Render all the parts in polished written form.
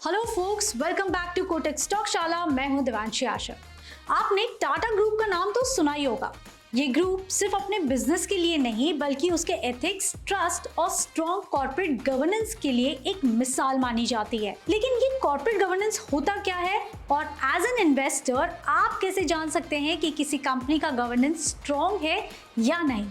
Hello folks, welcome back to Kotak stock Shala. मैं हूं देवांशी आशा। आपने टाटा ग्रुप का नाम तो सुना ही होगा। ये ग्रुप सिर्फ अपने बिजनेस के लिए नहीं बल्कि उसके एथिक्स, ट्रस्ट और स्ट्रॉन्ग कॉर्पोरेट गवर्नेंस के लिए एक मिसाल मानी जाती है। लेकिन ये कॉर्पोरेट गवर्नेंस होता क्या है और एज एन इन्वेस्टर आप कैसे जान सकते हैं कि किसी कंपनी का गवर्नेंस स्ट्रॉन्ग है या नहीं?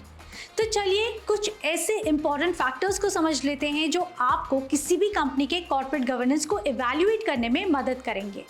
तो चलिए कुछ ऐसे इंपॉर्टेंट फैक्टर्स को समझ लेते हैं जो आपको किसी भी कंपनी के कॉर्पोरेट गवर्नेंस को इवैल्यूएट करने में मदद करेंगे।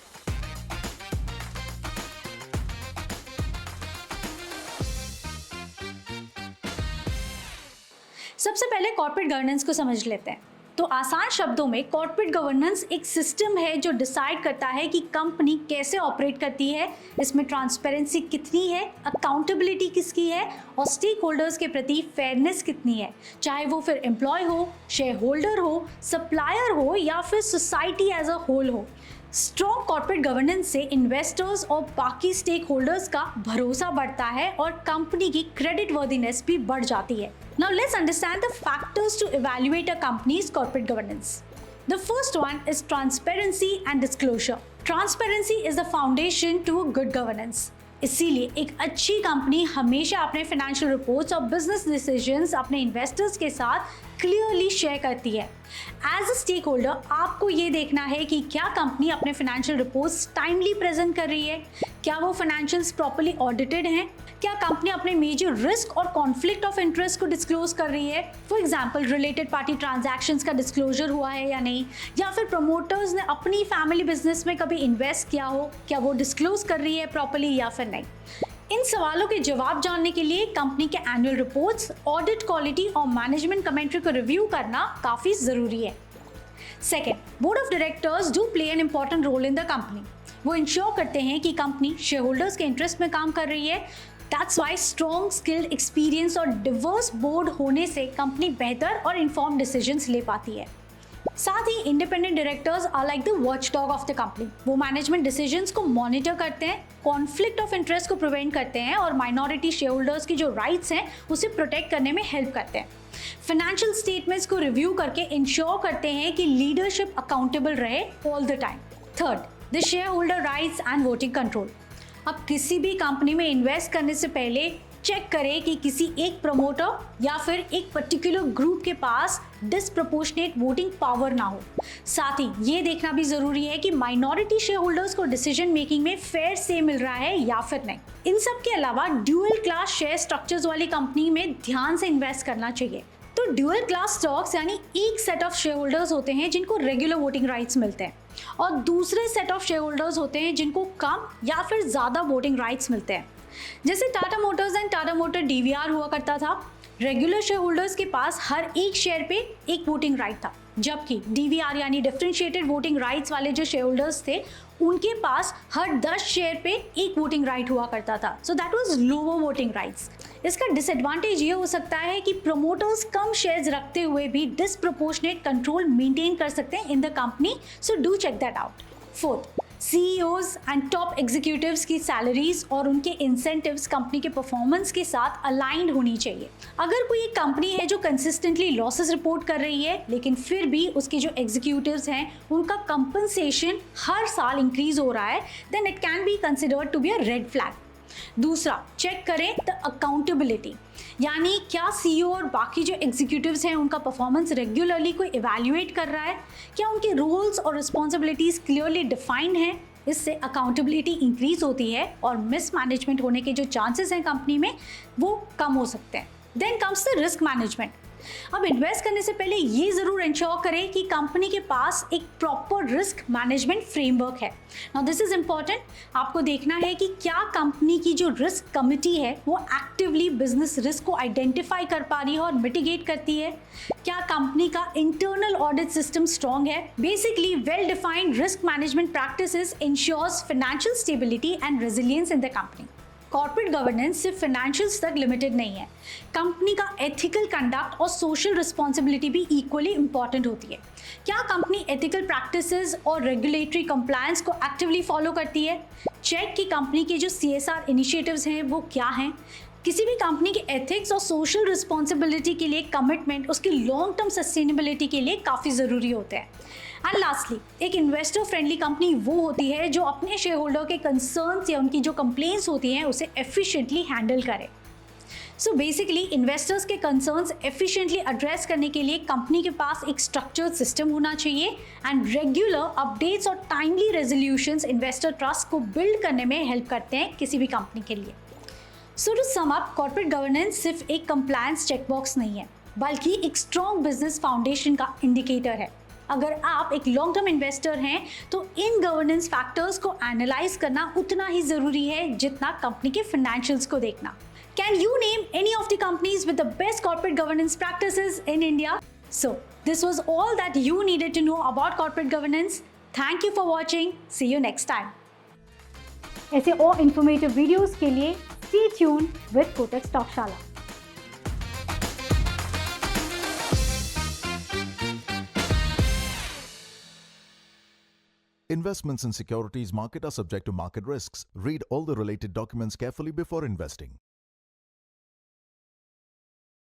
सबसे पहले कॉर्पोरेट गवर्नेंस को समझ लेते हैं। तो आसान शब्दों में कॉर्पोरेट गवर्नेंस एक सिस्टम है जो डिसाइड करता है कि कंपनी कैसे ऑपरेट करती है, इसमें ट्रांसपेरेंसी कितनी है, अकाउंटेबिलिटी किसकी है और स्टेक होल्डर्स के प्रति फेयरनेस कितनी है, चाहे वो फिर एम्प्लॉय हो, शेयर होल्डर हो, सप्लायर हो या फिर सोसाइटी एज अ होल हो। स्ट्रॉन्ग कॉर्पोरेट गवर्नेंस से इन्वेस्टर्स और बाकी स्टेक होल्डर्स का भरोसा बढ़ता है और कंपनी की क्रेडिट वर्दीनेस भी बढ़ जाती है। Now let's understand the factors to evaluate a company's corporate governance. The first one is transparency and disclosure. Transparency is the foundation to a good governance. इसीलिए एक अच्छी कंपनी हमेशा अपने फाइनेंशियल रिपोर्ट्स और बिजनेस डिसीजंस अपने investors के साथ clearly share करती है। एज अ स्टेक होल्डर आपको ये देखना है कि क्या कंपनी अपने फाइनेंशियल रिपोर्ट्स टाइमली प्रेजेंट कर रही है, क्या वो फाइनेंशियल्स प्रॉपर्ली ऑडिटेड हैं, क्या कंपनी अपने मेजर रिस्क और कॉन्फ्लिक्ट ऑफ इंटरेस्ट को डिस्क्लोज कर रही है, for example related party transactions का डिस्क्लोजर हुआ है या नहीं, या फिर प्रमोटर्स ने अपनी फैमिली बिजनेस में कभी इन्वेस्ट किया हो, क्या वो डिस्क्लोज कर रही है प्रॉपर्ली या फिर नहीं। इन सवालों के जवाब जानने के लिए कंपनी के एनुअल रिपोर्ट्स, ऑडिट क्वालिटी और मैनेजमेंट कमेंट्री को रिव्यू करना काफी जरूरी है। Second, board of directors do play an important role in the company. वो इंश्योर करते हैं कि कंपनी शेयर होल्डर्स के इंटरेस्ट में काम कर रही है। That's why strong, skilled, experience और डिवर्स बोर्ड होने से कंपनी बेहतर और इन्फॉर्म्ड डिसीजंस ले पाती है। साथ ही independent directors are like the watchdog of the company. वो मैनेजमेंट डिसीजंस को मॉनिटर करते हैं, कॉन्फ्लिक्ट ऑफ इंटरेस्ट को प्रिवेंट करते हैं और माइनॉरिटी शेयर होल्डर्स की जो राइट्स हैं उसे प्रोटेक्ट करने में हेल्प करते हैं। फाइनेंशियल स्टेटमेंट्स को रिव्यू करके इंश्योर करते हैं कि लीडरशिप अकाउंटेबल रहे all the time. Third, the share holder rights and voting control. अब किसी भी कंपनी में इन्वेस्ट करने से पहले चेक करें कि किसी एक प्रमोटर या फिर एक पर्टिकुलर ग्रुप के पास डिसप्रपोर्शनेट वोटिंग पावर ना हो। साथ ही ये देखना भी जरूरी है कि माइनॉरिटी शेयर होल्डर्स को डिसीजन मेकिंग में फेयर से मिल रहा है या फिर नहीं। इन सब के अलावा ड्यूअल क्लास शेयर स्ट्रक्चर्स वाली कंपनी में ध्यान से इन्वेस्ट करना चाहिए। तो ड्यूअल क्लास स्टॉक्स यानी एक सेट ऑफ शेयर होल्डर्स होते हैं जिनको रेगुलर वोटिंग राइट्स मिलते हैं और दूसरे सेट ऑफ शेयर होल्डर्स होते हैं जिनको कम या फिर ज्यादा वोटिंग राइट्स मिलते हैं। जैसे Tata Motors and Tata motor DVR हुआ करता था, रेगुलर शेयर होल्डर्स के पास हर एक शेयर पे एक वोटिंग राइट था, जबकि डीवीआर यानी डिफरेंशिएटेड वोटिंग राइट्स वाले जो शेयर होल्डर्स थे उनके पास हर 10 शेयर पे एक वोटिंग राइट हुआ करता था। So that was lower voting rights. इसका डिसएडवांटेज ये हो सकता है कि प्रमोटर्स कम शेयर्स रखते हुए भी डिसप्रोपोर्शनेट कंट्रोल मेंटेन कर सकते हैं in the company, so do check that out. Fourth, CEOs and top executives की सैलरीज और उनके इंसेंटिव्स कंपनी के परफॉर्मेंस के साथ अलाइंड होनी चाहिए। अगर कोई एक कंपनी है जो कंसिस्टेंटली लॉसेस रिपोर्ट कर रही है लेकिन फिर भी उसके जो एग्जीक्यूटिव्स हैं उनका कंपनसेशन हर साल इंक्रीज हो रहा है, then it can be considered to be a red flag. दूसरा, चेक करें द अकाउंटेबिलिटी, यानी क्या सीईओ और बाकी जो एग्जीक्यूटिव्स हैं उनका परफॉर्मेंस रेगुलरली कोई इवैल्यूएट कर रहा है, क्या उनके रोल्स और रिस्पॉन्सिबिलिटीज क्लियरली डिफाइंड हैं। इससे अकाउंटेबिलिटी इंक्रीज होती है और मिसमैनेजमेंट होने के जो चांसेस हैं कंपनी में वो कम हो सकते हैं। Then comes the risk management. अब इन्वेस्ट करने से पहले ये जरूर इंश्योर करें कि कंपनी के पास एक प्रॉपर रिस्क मैनेजमेंट फ्रेमवर्क है। Now this is important. आपको देखना है कि क्या कंपनी की जो रिस्क कमिटी है वो एक्टिवली बिजनेस रिस्क को आइडेंटिफाई कर पा रही है और मिटिगेट करती है, क्या कंपनी का इंटरनल ऑडिट सिस्टम स्ट्रॉन्ग है। Basically well defined risk management practices ensures financial stability and resilience in the company. Corporate governance सिर्फ फाइनेंशियल्स तक लिमिटेड नहीं है, कंपनी का एथिकल कंडक्ट और सोशल रिस्पॉन्सिबिलिटी भी इक्वली इंपॉर्टेंट होती है। क्या कंपनी एथिकल प्रैक्टिसेस और रेगुलेटरी कंप्लायंस को एक्टिवली फॉलो करती है। चेक कि कंपनी के जो सीएसआर इनिशिएटिव्स हैं वो क्या हैं। किसी भी कंपनी के एथिक्स और सोशल रिस्पॉन्सिबिलिटी के लिए कमिटमेंट उसकी लॉन्ग टर्म सस्टेनेबिलिटी के लिए काफ़ी ज़रूरी होते हैं। एंड लास्टली, एक इन्वेस्टर फ्रेंडली कंपनी वो होती है जो अपने शेयर होल्डर के कंसर्न्स या उनकी जो कंप्लेंट्स होती हैं उसे एफिशिएंटली हैंडल करे। सो बेसिकली इन्वेस्टर्स के कंसर्न्स एफिशिएंटली एड्रेस करने के लिए कंपनी के पास एक स्ट्रक्चर्ड सिस्टम होना चाहिए एंड रेगुलर अपडेट्स और टाइमली रेजोल्यूशंस इन्वेस्टर ट्रस्ट को बिल्ड करने में हेल्प करते हैं किसी भी कंपनी के लिए। So to sum up, corporate governance सिर्फ एक कंप्लायंस चेकबॉक्स नहीं है, बल्कि एक स्ट्रॉन्ग बिजनेस फाउंडेशन का इंडिकेटर है। अगर आप एक लॉन्ग टर्म इन्वेस्टर हैं तो इन गवर्नेंस फैक्टर्स को एनालाइज करना उतना ही जरूरी है जितना कंपनी के फाइनेंशियल्स को देखना। Can you name any of the companies with the best corporate governance practices in India? So, this was all that you needed to know about corporate governance. Thank you for watching. See you next time. ऐसे और informative videos के लिए stay tuned with Kotak Stock Shala. Investments in securities market are subject to market risks. Read all the related documents carefully before investing.